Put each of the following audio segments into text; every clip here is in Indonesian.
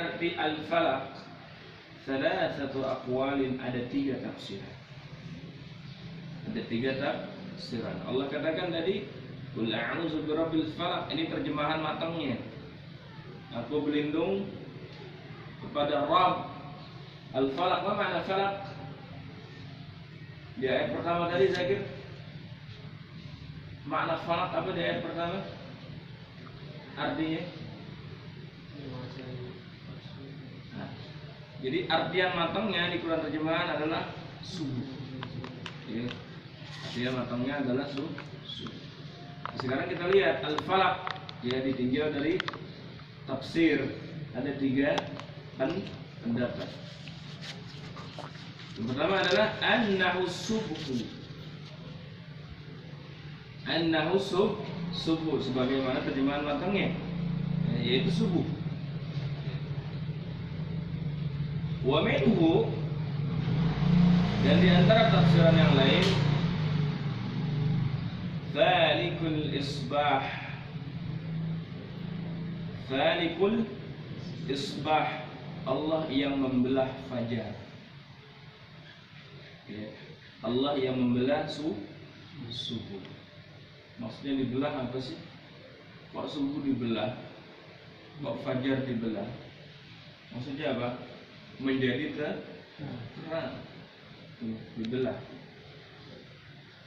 arti al-falaq, thalathatu aqwalin, ada 3 tafsiran. Ada 3 tafsiran. Allah katakan tadi, qul a'udzu birabbil falaq, ini terjemahan matangnya. Aku berlindung kepada Rabb al-falaq. Apa makna falaq? Di ayat pertama tadi Zakir, makna falaq apa di ayat pertama? Artinya? Nah, jadi artian matangnya di Quran terjemahan adalah subuh. Ya, artian matangnya adalah subuh. Sekarang kita lihat al-falaq, ya, ditinjau dari tafsir, ada 3 pendapat. Yang pertama adalah annahu subhu. Annahu subuh, sebagaimana terjemahan matangnya, yaitu subuh. Wa minhu, dan di antara tafsiran yang lain, falikul isbah. Falikul isbah, Allah yang membelah fajar. Ya, Allah yang membelah subuh. Maksudnya dibelah apa sih? Kok subuh dibelah? Kok fajar dibelah? Maksudnya apa? Menjadi terang. Dibelah.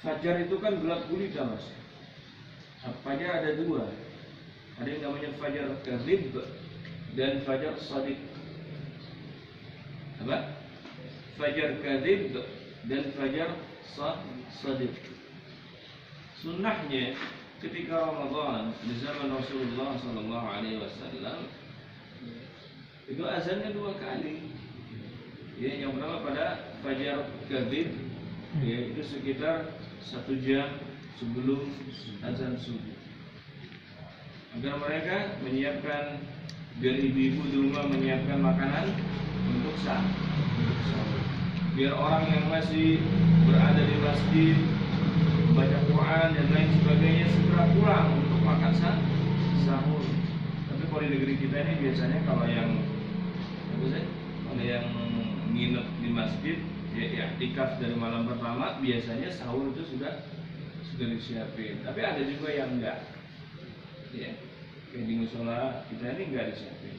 Fajar itu kan gelap gulita, Mas. Fajar ada 2. Ada yang namanya fajar kadzib dan fajar shadiq. Apa? Fajar kadzib dan fajar shadiq. Sunnahnya ketika Ramadan di zaman Rasulullah SAW itu azannya 2 kali. Ya, yang pertama pada fajar kadzib, ya, itu sekitar 1 jam sebelum azan subuh, agar mereka menyiapkan, biar ibu-ibu di rumah menyiapkan makanan untuk sahur. Biar orang yang masih berada di masjid, baca Quran dan lain sebagainya segera pulang untuk makan sahur. Tapi kalau di negeri kita ini biasanya kalau yang nginep di masjid, ya iktikaf dari malam pertama, biasanya sahur itu sudah disiapin. Tapi ada juga yang enggak. Ya, kayak di musola kita ini enggak disiapin.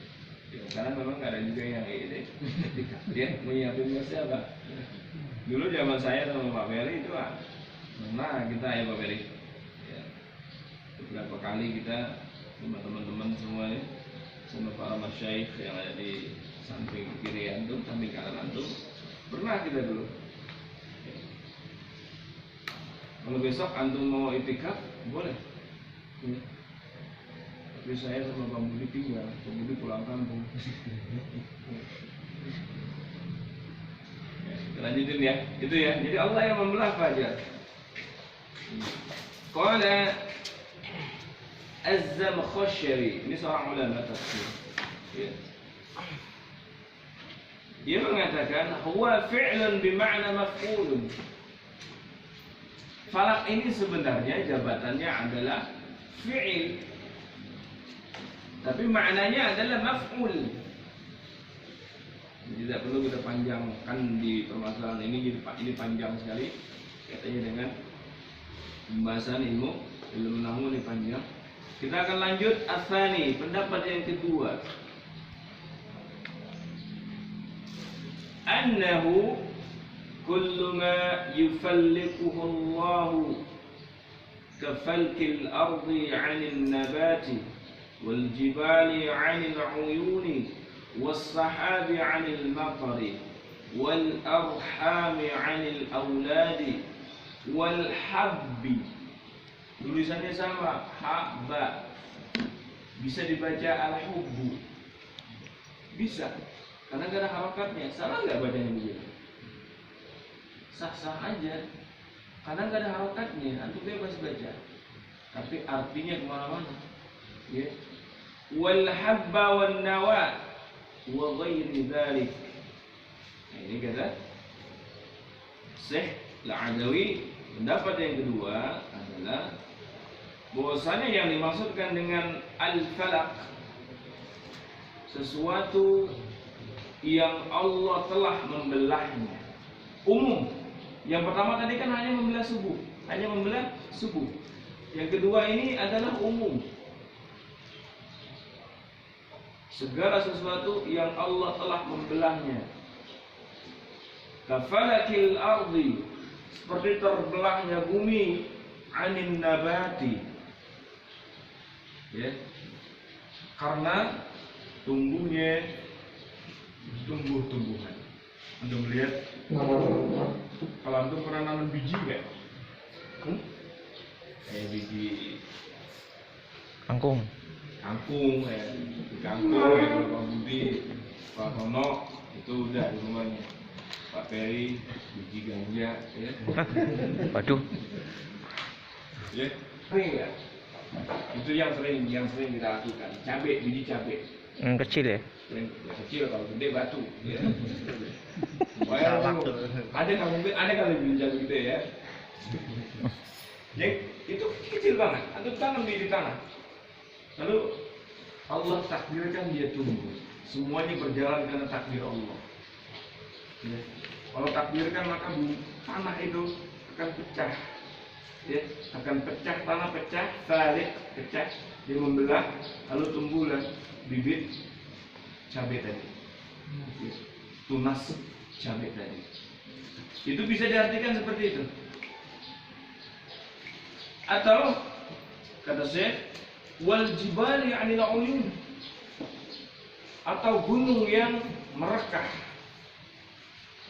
Ya, karena memang ada juga yang ini iktikaf. Dia menyiapin siapa? Dulu zaman saya sama Pak Ferry itu nah kita ya Pak Ferry, ya, beberapa kali kita sama teman-teman semua ini, sama para masyayikh yang ada di samping kiri antum, samping kanan antum, pernah kita dulu. Ya. Kalau besok antum mau itikaf boleh, ya. Tapi saya sama Pak Budi tinggal, Pak Budi pulang kampung. Ya, lanjutin ya, itu ya. Jadi Allah yang membelah fajar. Qala Az-Zamakhsyari, ini seorang ulama tafsir. Ya. Dia mengatakan huwa fi'lun bima'na maf'ulun. Falak ini sebenarnya jabatannya adalah fi'il, tapi maknanya adalah maf'ul. Tidak perlu kita panjangkan di permasalahan ini, jadi ini panjang sekali katanya dengan pembahasan ilmu nahwu ini panjang. Kita akan lanjut asani, pendapat yang kedua. Annahu kullu ma yufalliquhu Allah kafalkil ardi 'anil nabati wal jibali 'anil 'uyuni was sahabi 'anil matari wal arhami 'anil auladi wal habbi. Tulisannya sama, habba. Bisa dibaca al-hubbu. Bisa. Karena gak ada harokatnya. Salah nggak bacanya begitu? Sah-sah aja. Karena gak ada harokatnya, antum bebas baca. Tapi artinya kemana-mana. Ya. Wal habba wan nawa wa ghairi dzalik. Nah, ini kata Syekh Al-Adawi. Pendapat yang kedua adalah bahwasanya yang dimaksudkan dengan al-falaq sesuatu yang Allah telah membelahnya. Umum. Yang pertama tadi kan hanya membelah subuh. Yang kedua ini adalah umum. Segala sesuatu yang Allah telah membelahnya. Kafalakil ardi, seperti terbelahnya bumi, anin nabati. Ya. Karena tumbuhnya tumbuh-tumbuhan. Anda melihat kalau antum pernah nanam biji nggak? Biji Kangkung, kangkung ya, Pak Budi, Pak Tono itu udah di rumahnya. Pak Peri biji ganja, ya. waduh, Ya, sering ya. Itu yang sering kita lakukan. Biji cabai. kecil ya. Yang kecil, kalau gede batu. Ya. Ada kali biji cabai gede ya. Yang itu kecil banget. Antum tanam di tanah. Lalu Allah takdirkan dia tumbuh. Semuanya berjalan karena takdir Allah. Ya. Kalau takdirkan maka tanah itu akan pecah. Ya, akan pecah, tanah pecah, balik pecah, dia membelah, lalu tumbuhlah bibit cabai tadi. Ya, tunas cabai tadi. Itu bisa diartikan seperti itu. Atau kata Syekh, wal jibali 'anil 'uyun, atau gunung yang merekah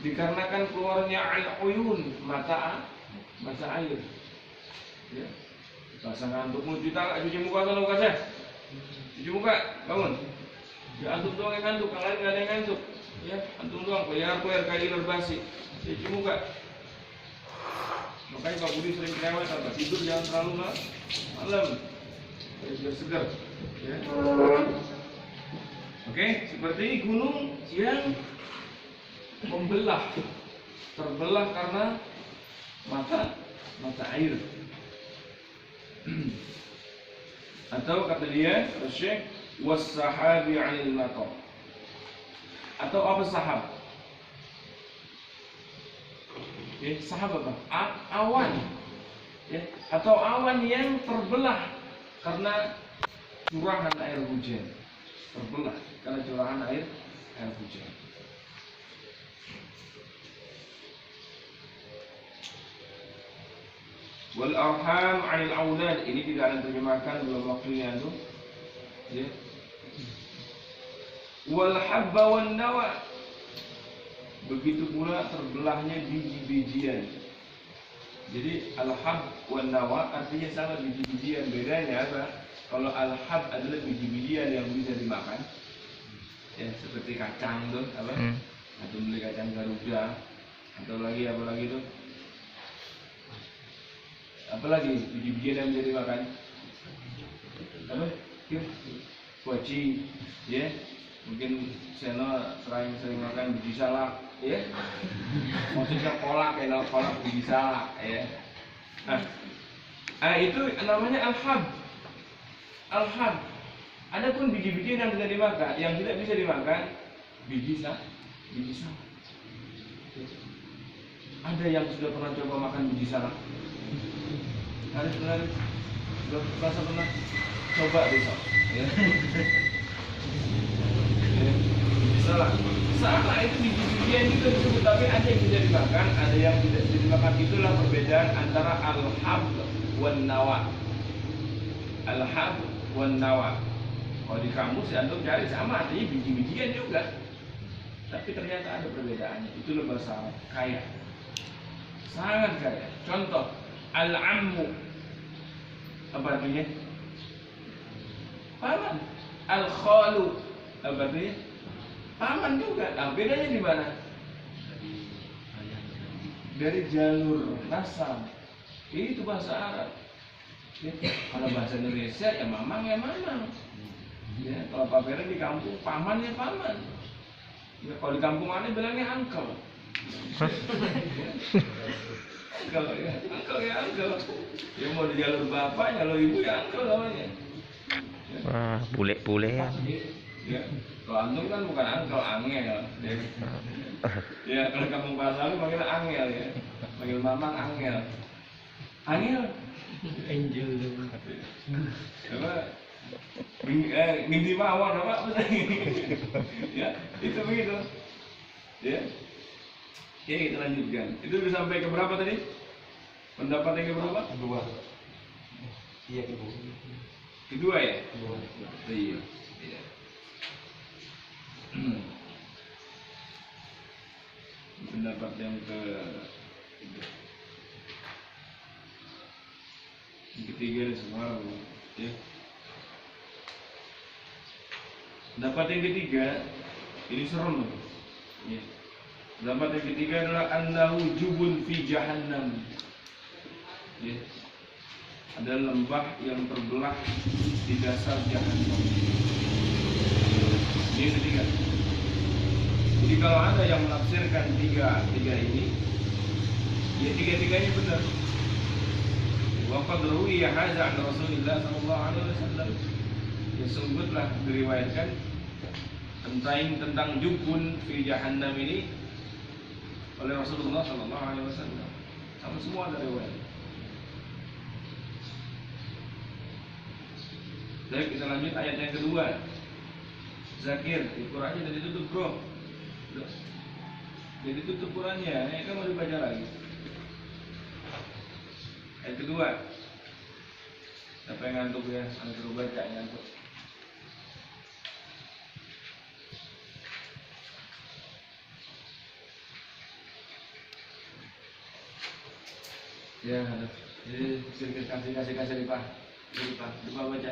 dikarenakan keluarnya al-uyun, mata air. Ya. Rasa ngantukmu cuci muka sana bukan saya. Cuci muka, bangun. Ya antum doang yang ngantuk, yang lain nggak ada yang ngantuk. Ya, antum doang koyar kayak iler basi. Cuci muka. Makanya Pak Budi sering cerewet, tidur jangan terlalu malam. Biar segar. Ya. Oke, seperti gunung yang membelah, terbelah karena mata air. Atau kata dia Syekh, was-sahabi 'anil matar. Atau apa sahab? Ya, sahab apa? Awan. Ya, atau awan yang terbelah karena curahan air hujan. Terbelah karena curahan air hujan. Wal arham 'anil aulad, ini tidak ada terjemahkan belum waktunya itu. Ya. Wal habba wan nawa, begitu pula terbelahnya biji-bijian. Jadi al-hab wan nawa artinya sama, biji-bijian. Bedanya apa? Kalau al-hab adalah biji-bijian yang bisa dimakan. Ya, seperti kacang tuh, apa? Atau beli kacang Garuda, atau apa lagi tuh? Apalagi biji-bijian yang bisa dimakan? Apa? Kuaci, ya. Mungkin Seno sering makan biji salak, ya. Maksudnya kolak biji salak, ya. Nah, itu namanya al-hab. Al-hab. Adapun biji-bijian yang bisa dimakan, yang tidak bisa dimakan, biji salak. Ada yang sudah pernah coba makan biji salak? Ada sebenarnya sudah pernah coba besok. Ya. Salah itu biji-bijian juga disebut, tapi ada yang bisa dimakan, ada yang tidak bisa dimakan. Itulah perbedaan antara al-hab wan nawa. Al-hab wan nawa. Kalau di kamus ya antum cari sama, artinya biji-bijian juga. Tapi ternyata ada perbedaannya. Itulah bahasa Arab kaya. Sangat kaya. Contoh, al-ammu, apa artinya? Paman. Al-khalu, apa artinya? Paman juga. Nah, bedanya di mana? Dari jalur nasab. Itu bahasa Arab. Ya. Kalau bahasa Indonesia ya mamang ya mamang. Ya, kalau Pak Peri di kampung paman ya paman. Ya, kalau di kampung mana bilangnya uncle. Uncle ya uncle. Ya mau di jalur bapaknya, kalau ibu ya uncle namanya. Wah, bule-bule ya. Ya, kalau antum kan bukan angkel, angel. Ya, ya kalau kampung bahasa lu manggil angel ya, manggil mamang angel. Angel, Angel dong. apa? Mimpi mawar apa? Ya, itu begitu. Ya. Oke, kita lanjutkan. Itu sudah sampai ke berapa tadi? Pendapat yang ke berapa? Kedua. Iya kedua. Kedua ya? Kedua. Iya. Iya. Pendapat yang ketiga ini semua ya. Pendapat yang ketiga ini serem loh. Ya. Pendapat yang ketiga adalah annahu jubun fi jahannam. Ya. Ada lembah yang terbelah di dasar jahannam. Ini yang ketiga. Jadi kalau ada yang menafsirkan tiga ini, ya tiga-tiganya benar. Waqad ruwiya hadza an Rasulillah sallallahu alaihi wasallam. Ya sungguhlah diriwayatkan tentang jubun fi jahannam ini oleh Rasulullah sallallahu alaihi wasallam. Sama semua ada riwayat. Baik, kita lanjut ayat yang kedua. Zakir, Qurannya udah ditutup, bro. Udah ditutup Qurannya, ini kan mau dibaca lagi. Ayat kedua. Siapa yang ngantuk ya? Anak suruh baca yang ngantuk. Ya, ada. Jadi kasih Pak. Lupa baca.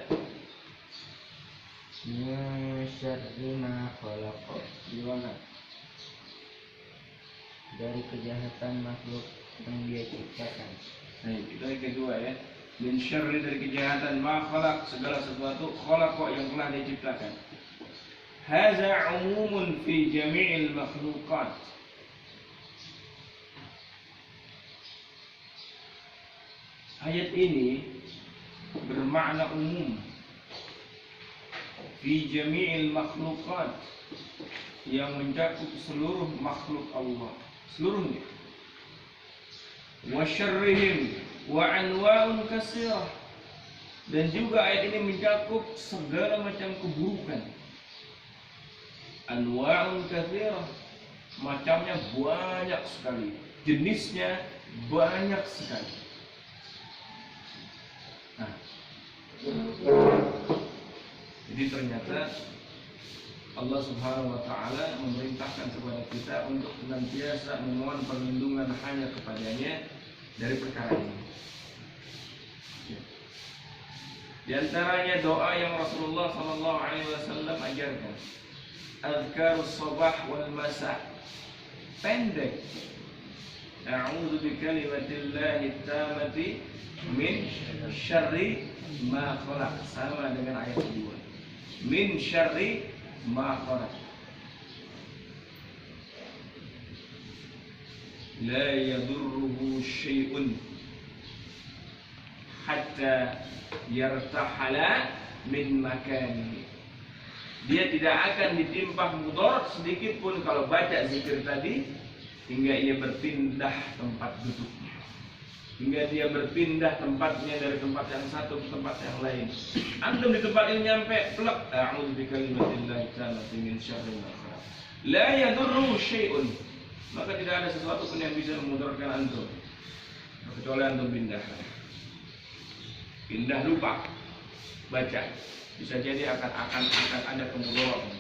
Min syarri ma khalaq. Gimana? Dari kejahatan makhluk yang dia ciptakan. Nah, itu yang kedua ya. Min syarri dari kejahatan ma khalaq, segala sesuatu khalaqa yang telah diciptakan. Hadza umumun fi jami'il makhluqat. Ayat ini bermakna umum fi jami'il makhluqat, yang mencakup seluruh makhluk Allah, seluruhnya. Wa syarrihim wa anwa'un katsirah, dan juga ayat ini mencakup segala macam keburukan. Anwa'un katsirah, macamnya banyak sekali, jenisnya banyak sekali. Nah, jadi ternyata Allah Subhanahu wa taala memerintahkan kepada kita untuk senantiasa memohon perlindungan hanya kepadanya dari perkara ini. Di antaranya doa yang Rasulullah sallallahu alaihi wasallam ajarkan. Azkarus sabah wal masa. Pendek. A'udzu bikalimatillahi tammati min syarri ma khalaq, sama dengan ayat kedua. Min syarri ma khalaq. La yadurruhu syai'un hatta yartahala min makanihi. Dia tidak akan ditimpa mudarat sedikit pun kalau baca zikir tadi hingga ia berpindah tempat duduknya, hingga dia berpindah tempatnya dari tempat yang satu ke tempat yang lain. Antum di tempat ini nyampe plek, a'udzu bikalimatillahi tammati min syarri ma khalaq. La yadurru syai'un, maka tidak ada sesuatu pun yang bisa memudaratkan antum kecuali antum pindah lupa baca, bisa jadi akan ada kemudaratan.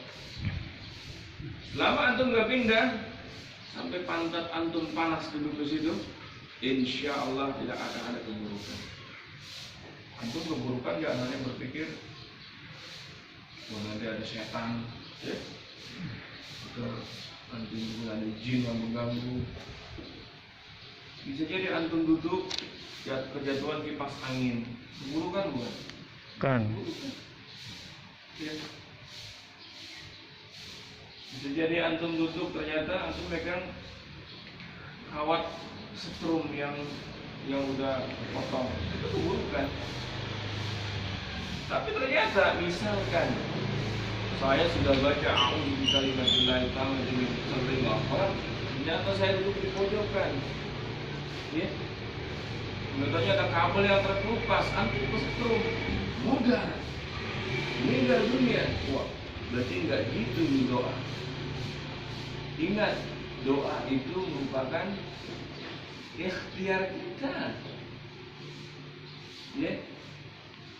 Selama antum nggak pindah sampai pantat antum panas duduk di situ, insya Allah tidak akan ada keburukan. Antum keburukan jangan hanya berpikir, wah nanti ada setan, ya, atau nanti ada jin yang mengganggu. Bisa jadi antum duduk kejatuhan kipas angin, keburukan bukan? Kan. Ya. Bisa jadi antum duduk ternyata antum megang kawat setrum yang udah potong, itu keburukan. Tapi ternyata misalkan saya sudah baca a'udzu bikalimatillahi tammati min syarri ma khalaq. Ternyata saya duduk di pojokan. Ya. Contohnya ada kabel yang terkelupas, antum kesetrum, modar, meninggal dunia. Wah, berarti enggak gitu doa. Ingat, doa itu merupakan ikhtiar kita. Ya.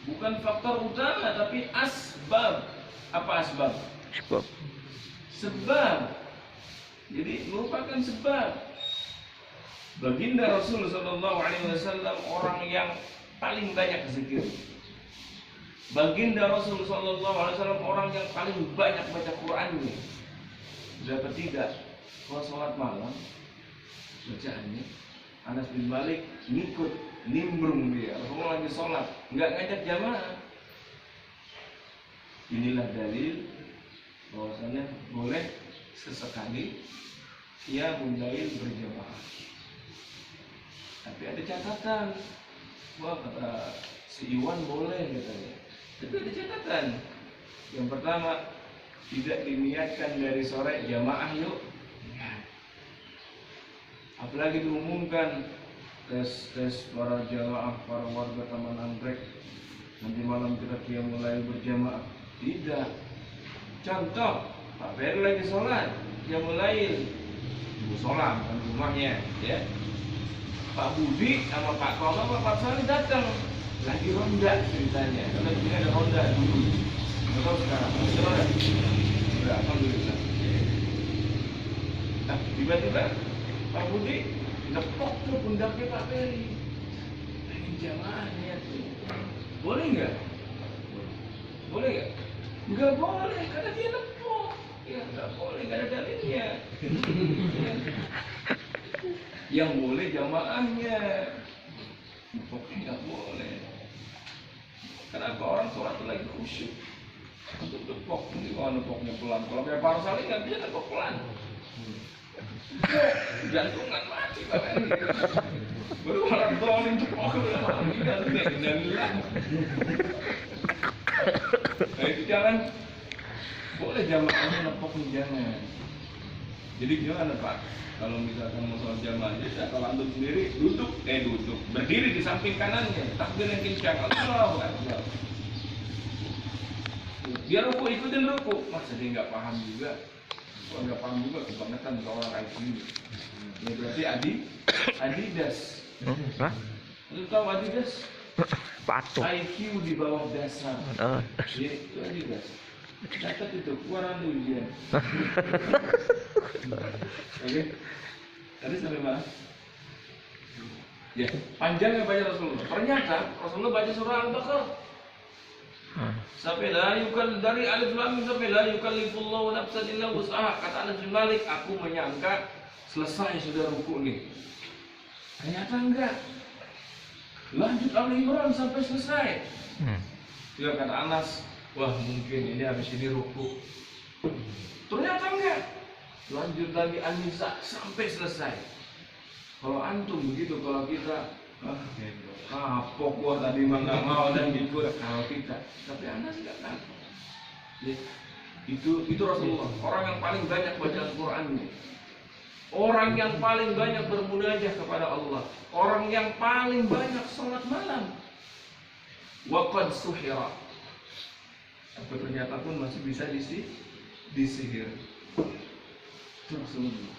Bukan faktor utama, tapi asbab. Apa asbab? Sebab. Sebab. Jadi merupakan sebab. Baginda Rasul Sallallahu Alaihi Wasallam orang yang paling banyak zikir. Baginda Rasul Sallallahu Alaihi Wasallam orang yang paling banyak baca Qurannya. Berapa tidak? Kalau sholat malam bacaannya Anas bin Malik ngikut nimbrung dia. Rasulullah lagi sholat, nggak ngajak jamaah. Inilah dalil bahwasanya boleh sesekali ia mulai berjamaah. Tapi ada catatan. Wah, kata si Iwan boleh katanya. Tapi ada catatan. Yang pertama, tidak diniatkan dari sore jamaah yuk. Apalagi diumumkan tes para jamaah, para warga Taman Anggrek. Nanti malam kita mulai berjamaah. Tidak. Contoh, Pak Ferry lagi sholat, dia mulai sholat kan rumahnya, ya. Pak Budi sama Pak Koma sama Pak Salih datang lagi ronda ceritanya. Karena di sini ada ronda dulu. Nggak tahu sekarang. Masih ronda? Udah, alhamdulillah. Nah, tiba-tiba Pak Budi nepok ke pundaknya Pak Ferry. Pengen jamaahnya tuh. Boleh nggak? Boleh nggak? Nggak boleh, karena dia nepok. Ya, nggak boleh, nggak ada dalilnya. Yang boleh jamaahnya, nepoknya nggak boleh. Kenapa orang sholat itu lagi khusyuk? Untuk nepok, nanti kalau nepoknya pelan. Kalau kayak para salih nggak bisa nepok pelan. Jantungan mati Pak Ferry. Baru orang tolong nepok udah meninggal dunia. Nah itu jangan. Boleh jamaahnya nepoknya jangan. Jadi gimana Pak? Kalau misalkan mau sholat jamaah aja, kalau antum sendiri duduk, berdiri di samping kanannya, takbir yang kencang, Allahu Akbar. Dia ruku ikutin ruku, masa dia nggak paham juga? Kalau nggak paham juga kebangetan ke orang IQ. Ya berarti Adidas. Hah? Lu tahu Adidas? Patuh. IQ di bawah dasar. Oh. Ya, itu Adidas. Catat itu, keluaran ujian. Oke. Tadi sampai mana? Ya, panjangnya baca Rasulullah. Ternyata Rasulullah baca surah Al-Baqarah. Sampai dari alif lam mim sampai la yukallifullahu nafsan illa wus'aha. Kata Anas bin Malik, aku menyangka selesai sudah ruku nih. Ternyata enggak. Lanjut Al-Imran sampai selesai. Dia kata Anas, wah mungkin ini habis ini ruku. Ternyata enggak. Lanjut lagi An-Nisa sampai selesai. Kalau antum begitu, kalau kita kapok gua tadi mah nggak mau dan gitu kalau kita. Tapi Anas nggak kapok. Ya, itu Rasulullah, orang yang paling banyak baca Al-Qur'annya. Orang yang paling banyak bermunajat kepada Allah. Orang yang paling banyak sholat malam. Waqad suhira. Tapi ternyata pun masih bisa disihir. Itu Rasulullah.